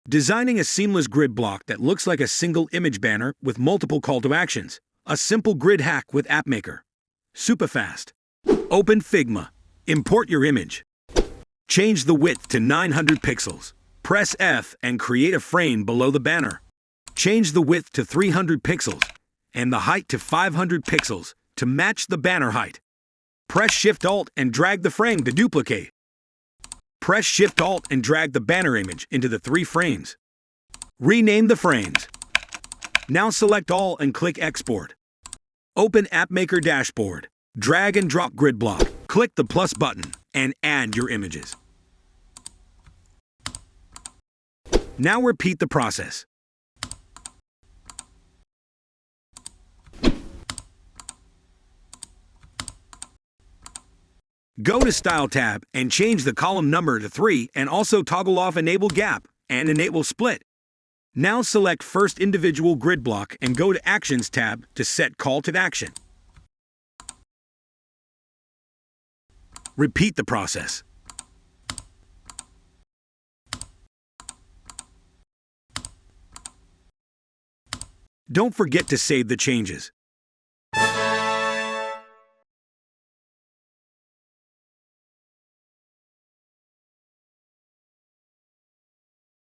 Designing a seamless grid block that looks like a single image banner with multiple call to actions. A simple grid hack with Appmaker. Super fast. Open Figma. Import your image. Change the width to 900 pixels. Press F and create a frame below the banner. Change the width to 300 pixels and the height to 500 pixels to match the banner height. Press Shift-Alt and drag the frame to duplicate. Press Shift-Alt and drag the banner image into the 3 frames. Rename the frames. Now select all and click Export. Open Appmaker dashboard. Drag and drop grid block. Click the plus button and add your images. Now repeat the process. Go to Style tab and change the column number to 3 and also toggle off Enable Gap and Enable Split. Now select first individual grid block and go to Actions tab to set call to action. Repeat the process. Don't forget to save the changes.